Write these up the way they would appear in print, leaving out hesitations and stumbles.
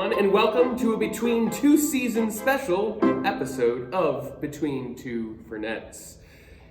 everyone, and welcome to a Between Two Seasons special episode of Between Two Fernets.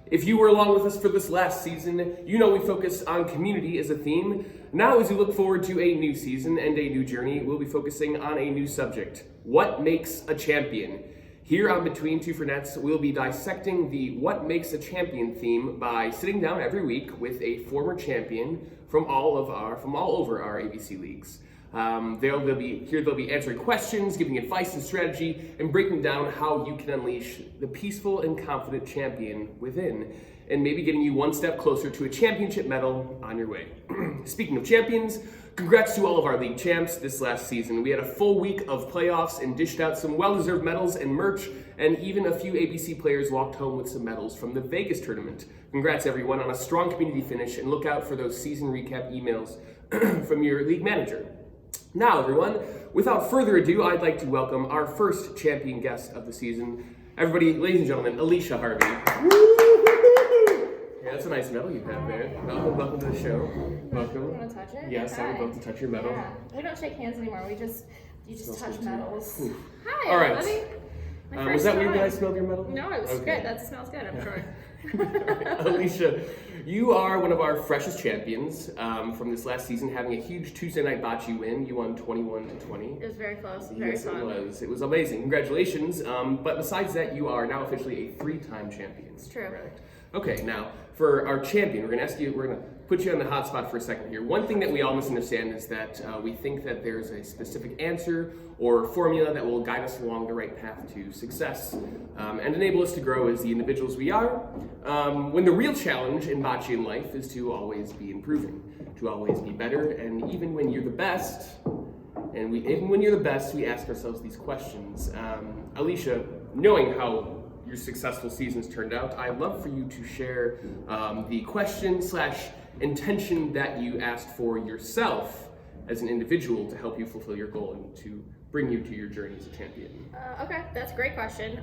If you were along with us for this last season, you know we focused on community as a theme. Now, as we look forward to a new season and a new journey, we'll be focusing on a new subject: what makes a champion? Here on Between Two Fernets, we'll be dissecting the What Makes a Champion theme by sitting down every week with a former champion from all over our ABC leagues. They'll be answering questions, giving advice and strategy, and breaking down how you can unleash the peaceful and confident champion within, and maybe getting you one step closer to a championship medal on your way. Speaking of champions, congrats to all of our league champs this last season. We had a full week of playoffs and dished out some well-deserved medals and merch, and even a few ABC players walked home with some medals from the Vegas tournament. Congrats everyone on a strong community finish, and look out for those season recap emails from your league manager. Now everyone, without further ado, I'd like to welcome our first champion guest of the season. Everybody, ladies and gentlemen, Alicia Harvey. Yeah, that's a nice medal you have there. Welcome to the show. Welcome. You want to touch it? Yes, I would love to touch your medal. Yeah. We don't shake hands anymore. You just touch medals. Ooh. Hi, all right. everybody. Was that weird that I smelled your medal? No, it was good. That smells good, I'm sure. Alicia, you are one of our freshest champions from this last season, having a huge Tuesday night bocce win. You won 21-20. It was very close. Very yes, fun. It was. It was amazing. Congratulations. But besides that, you are now officially a 3-time champion. It's true. Right. Okay, now for our champion, we're going to put you on the hot spot for a second here. One thing that we all misunderstand is that we think that there's a specific answer or formula that will guide us along the right path to success and enable us to grow as the individuals we are, when the real challenge in bocce in life is to always be improving, to always be better, and even when you're the best, we ask ourselves these questions. Alicia, knowing how your successful seasons turned out, I'd love for you to share the question/intention that you asked for yourself as an individual to help you fulfill your goal and to bring you to your journey as a champion. Okay, that's a great question.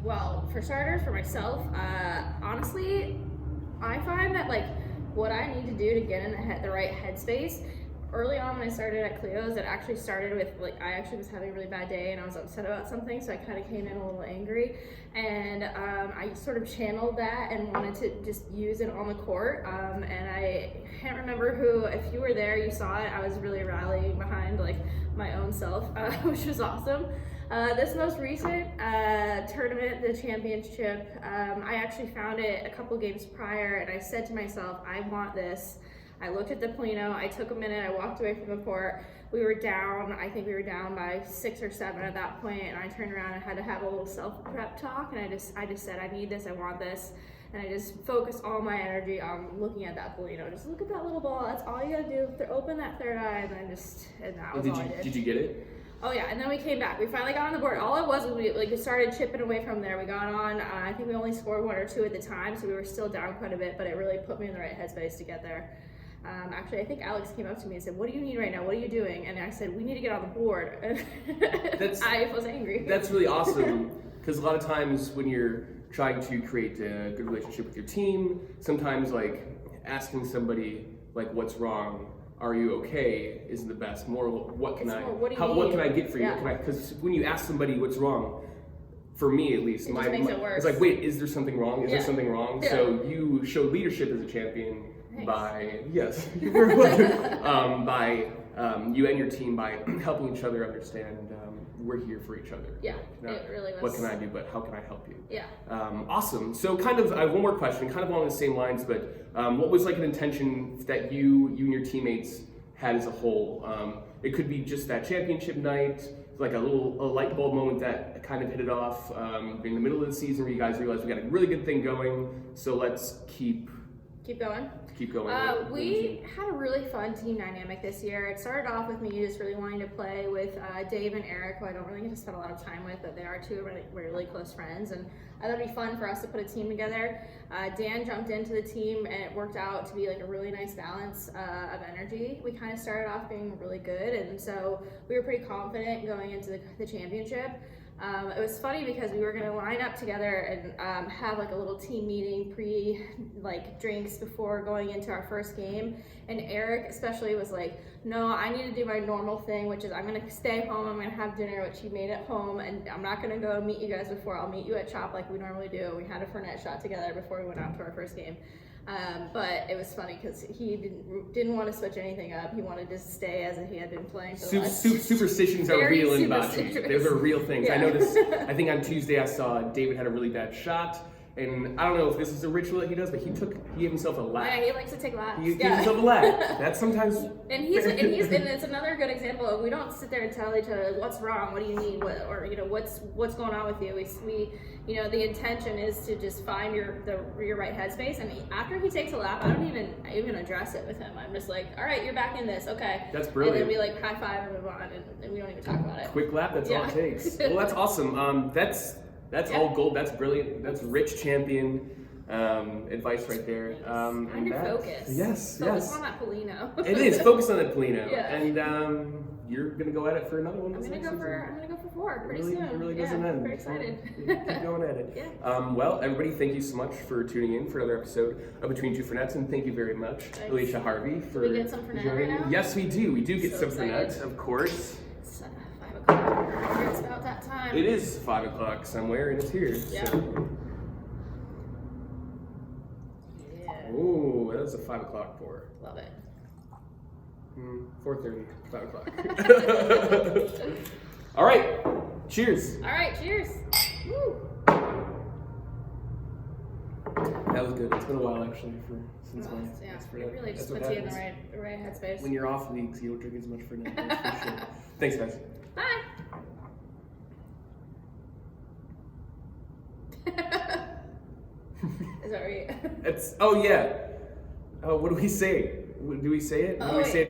Well, for starters, for myself, honestly, I find that what I need to do to get in the right headspace. Early on when I started at Cleo's, it actually started with I actually was having a really bad day and I was upset about something, so I kind of came in a little angry, and I sort of channeled that and wanted to just use it on the court, and I can't remember who, if you were there, you saw it. I was really rallying behind my own self, which was awesome. This most recent tournament, the championship, I actually found it a couple games prior, and I said to myself, I want this. I looked at the Polino, I took a minute, I walked away from the court. We were down, I think we were down by 6 or 7 at that point, and I turned around and had to have a little self-prep talk, and I just said, I need this, I want this, and I just focused all my energy on looking at that Polino. Just look at that little ball, that's all you gotta do, open that third eye, and that was all I did. Did you get it? Oh yeah, and then we came back. We finally got on the board. All it was we started chipping away from there. We got on, I think we only scored 1 or 2 at the time, so we were still down quite a bit, but it really put me in the right headspace to get there. Actually, I think Alex came up to me and said, "What do you need right now? What are you doing?" And I said, "We need to get on the board." I was angry. That's really awesome, because a lot of times when you're trying to create a good relationship with your team, sometimes asking somebody what's wrong, are you okay, isn't the best. More, what can I get for you? Yeah. Because when you ask somebody what's wrong, for me at least, it's like, wait, is there something wrong? Is there something wrong? Yeah. So you show leadership as a champion. Thanks. By you're very welcome. By you and your team, by helping each other understand we're here for each other. Yeah, it really was. What can I do, but how can I help you? Yeah. Awesome. So I have one more question, kind of along the same lines, but what was an intention that you and your teammates had as a whole? It could be just that championship night, a light bulb moment that kind of hit it off in the middle of the season where you guys realized we got a really good thing going, so let's keep going. Keep going. We had a really fun team dynamic this year. It started off with me just really wanting to play with Dave and Eric, who I don't really get to spend a lot of time with, but they are 2 really close friends, and I thought it'd be fun for us to put a team together. Dan jumped into the team, and it worked out to be a really nice balance of energy. We kind of started off being really good, and so we were pretty confident going into the championship. It was funny because we were gonna line up together and have like a little team meeting like drinks before going into our first game. And Eric especially was like, no, I need to do my normal thing, which is I'm gonna stay home, I'm gonna have dinner, which he made at home, and I'm not gonna go meet you guys before. I'll meet you at Chop like we normally do. We had a Fernet shot together before we went out to our first game. But it was funny because he didn't want to switch anything up. He wanted to stay as he had been playing. Superstitions are real in bocce. Those are real things. Yeah. I noticed, I think on Tuesday I saw David had a really bad shot. And I don't know if this is a ritual that he does, but he gave himself a lap. Yeah, he likes to take laps. He gave himself a lap. That's sometimes. And it's another good example of we don't sit there and tell each other what's wrong, what do you need, what's going on with you. We the intention is to just find your right headspace. And after he takes a lap, I don't even address it with him. I'm just like, all right, you're back in this, okay. That's brilliant. And then we like high five and move on, and we don't even talk about it. Quick lap. That's all it takes. Well, that's awesome. That's all gold. That's brilliant. That's rich champion advice right there. Find your focus. Yes, Focus on that Polino. It is. Focus on that Polino. Yeah. And you're gonna go at it for another one. I'm gonna go for 4 pretty soon. It really doesn't end. Pretty excited. Keep going at it. Yeah. Well, everybody, thank you so much for tuning in for another episode of Between Two Fernets, and thank you very much, Thanks. Alicia Harvey, for Do we get some Fernet joining. right now? Yes, we do. We do get So some excited. Fernets, of course. It's 5 o'clock. It's about that time. It is 5 o'clock somewhere, and it's here. Yeah. So. Yeah. Ooh, that was a 5 o'clock pour. Love it. 4:30, 5 o'clock. All right, cheers. All right, cheers. Woo. That was good. It's been a while actually since my. Yeah, that's it really just what puts you in the happens. right headspace. When you're off leagues, you don't drink as much for now. That's for sure. Thanks, guys. Bye. Is that right? Oh yeah. Oh, what do we say? Do we say it? Oh, Do we say it?